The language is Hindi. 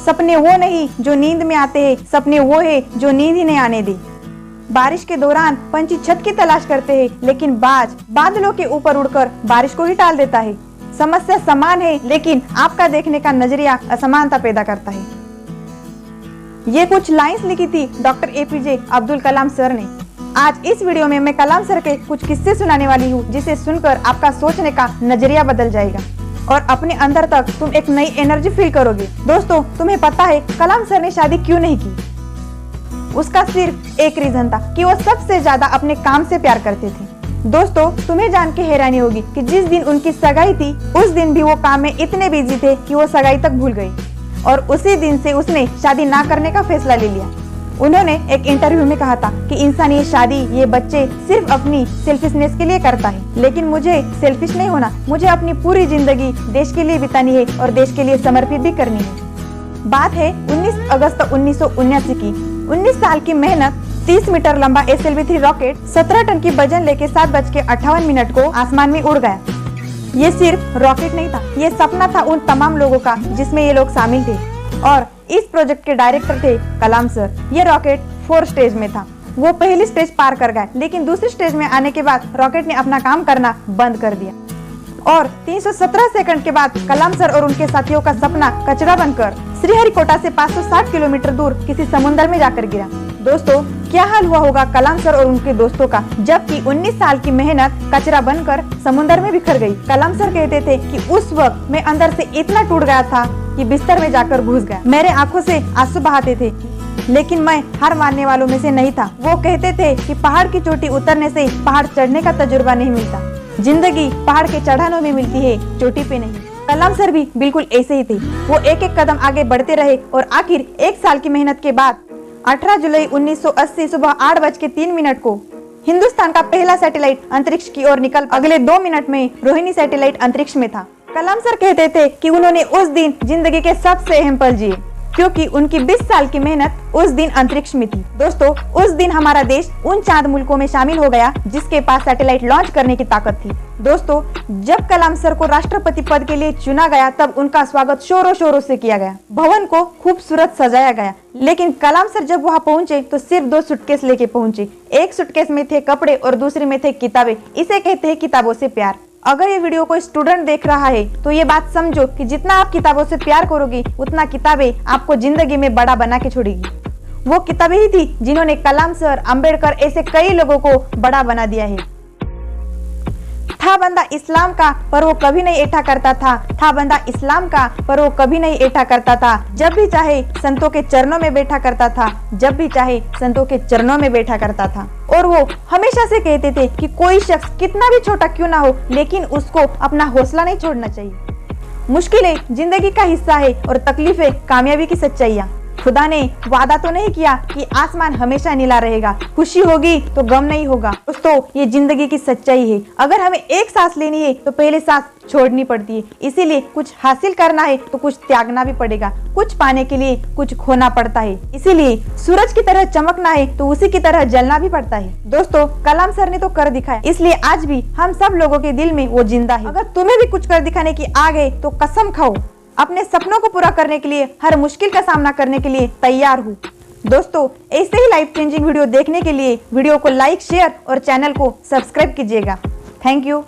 सपने वो नहीं जो नींद में आते हैं, सपने वो है जो नींद ही नहीं आने दे। बारिश के दौरान पंछी छत की तलाश करते हैं, लेकिन बाज बादलों के ऊपर उड़कर बारिश को ही टाल देता है। समस्या समान है, लेकिन आपका देखने का नजरिया असमानता पैदा करता है। ये कुछ लाइंस लिखी थी doctor APJ Abdul Kalam sir ने। आज इस वीडियो में मैं कलाम सर के कुछ किस्से सुनाने वाली हूँ, जिसे सुनकर आपका सोचने का नजरिया बदल जाएगा और अपने अंदर तक तुम एक नई एनर्जी फील करोगे। दोस्तों, तुम्हें पता है कलाम सर ने शादी क्यों नहीं की? उसका सिर्फ एक रीजन था कि वो सबसे ज्यादा अपने काम से प्यार करते थे। दोस्तों, तुम्हें जान के हैरानी होगी कि जिस दिन उनकी सगाई थी, उस दिन भी वो काम में इतने बिजी थे कि वो सगाई तक भूल गए और उसी दिन से उसने शादी ना करने का फैसला ले लिया। उन्होंने एक इंटरव्यू में कहा था कि इंसान ये शादी, ये बच्चे सिर्फ अपनी सेल्फिशनेस के लिए करता है, लेकिन मुझे सेल्फिश नहीं होना, मुझे अपनी पूरी जिंदगी देश के लिए बितानी है और देश के लिए समर्पित भी करनी है। बात है 19 अगस्त 1979 की। 19 साल की मेहनत, 30 मीटर लंबा SLV-3 रॉकेट 17 टन की वजन लेके 7:58 को आसमान में उड़ गया। ये सिर्फ रॉकेट नहीं था, ये सपना था उन तमाम लोगों का जिसमें ये लोग शामिल थे और इस प्रोजेक्ट के डायरेक्टर थे कलाम सर। ये रॉकेट 4 स्टेज में था। वो पहली स्टेज पार कर गए, लेकिन दूसरी स्टेज में आने के बाद रॉकेट ने अपना काम करना बंद कर दिया और 317 सेकंड के बाद कलाम सर और उनके साथियों का सपना कचरा बनकर श्रीहरिकोटा से 560 किलोमीटर दूर किसी समुद्र में जाकर गिरा। दोस्तों, क्या हाल हुआ होगा कलाम सर और उनके दोस्तों का, जबकि 19 साल की मेहनत कचरा बनकर समुद्र में बिखर गई। कलाम सर कहते थे कि उस वक्त मैं अंदर से इतना टूट गया था कि बिस्तर में जाकर घुस गया। मेरे आंखों से आंसू बहाते थे, लेकिन मैं हार मानने वालों में से नहीं था। वो कहते थे कि पहाड़ की चोटी उतरने से पहाड़ चढ़ने का तजुर्बा नहीं मिलता, जिंदगी पहाड़ के चढ़ानों में मिलती है, चोटी पे नहीं। कलाम सर भी बिल्कुल ऐसे ही थे। वो एक एक कदम आगे बढ़ते रहे और आखिर 1 साल की मेहनत के बाद 18 जुलाई 1980 सुबह 8:03 को हिंदुस्तान का पहला सैटेलाइट अंतरिक्ष की ओर निकल अगले 2 मिनट में रोहिणी सैटेलाइट अंतरिक्ष में था। कलाम सर कहते थे कि उन्होंने उस दिन जिंदगी के सबसे अहम पल जिए, क्योंकि उनकी 20 साल की मेहनत उस दिन अंतरिक्ष में थी। दोस्तों, उस दिन हमारा देश उन चांद मुल्कों में शामिल हो गया जिसके पास सैटेलाइट लॉन्च करने की ताकत थी। दोस्तों, जब कलाम सर को राष्ट्रपति पद के लिए चुना गया, तब उनका स्वागत शोरों शोरों से किया गया। भवन को खूबसूरत सजाया गया, लेकिन कलाम सर जब वहाँ पहुँचे तो सिर्फ 2 सूटकेस लेके पहुँचे। एक सूटकेस में थे कपड़े और दूसरे में थे किताबें। इसे कहते हैं किताबों से प्यार। अगर ये वीडियो कोई स्टूडेंट देख रहा है तो ये बात समझो कि जितना आप किताबों से प्यार करोगे, उतना किताबें आपको जिंदगी में बड़ा बना के छोड़ेगी। वो किताबें ही थी जिन्होंने कलाम सर, अंबेडकर ऐसे कई लोगों को बड़ा बना दिया है। था बंदा इस्लाम का पर वो कभी नहीं ऐठा करता था बंदा इस्लाम का पर वो कभी नहीं ऐठा करता था। जब भी चाहे संतों के चरणों में बैठा करता था, जब भी चाहे संतों के चरणों में बैठा करता था। और वो हमेशा से कहते थे कि कोई शख्स कितना भी छोटा क्यों ना हो, लेकिन उसको अपना हौसला नहीं छोड़ना चाहिए। मुश्किलें जिंदगी का हिस्सा है और तकलीफें कामयाबी की सच्चाइयाँ। खुदा ने वादा तो नहीं किया कि आसमान हमेशा नीला रहेगा, खुशी होगी तो गम नहीं होगा। दोस्तों, ये जिंदगी की सच्चाई है। अगर हमें एक सांस लेनी है तो पहले सांस छोड़नी पड़ती है। इसीलिए कुछ हासिल करना है तो कुछ त्यागना भी पड़ेगा, कुछ पाने के लिए कुछ खोना पड़ता है। इसीलिए सूरज की तरह चमकना है तो उसी की तरह जलना भी पड़ता है। दोस्तों, कलाम सर ने तो कर दिखाया, इसलिए आज भी हम सब लोगों के दिल में वो जिंदा है। अगर तुम्हें भी कुछ कर दिखाने की आ गए तो कसम खाओ, अपने सपनों को पूरा करने के लिए, हर मुश्किल का सामना करने के लिए तैयार हूँ। दोस्तों, ऐसे ही लाइफ चेंजिंग वीडियो देखने के लिए वीडियो को लाइक, शेयर और चैनल को सब्सक्राइब कीजिएगा। Thank you.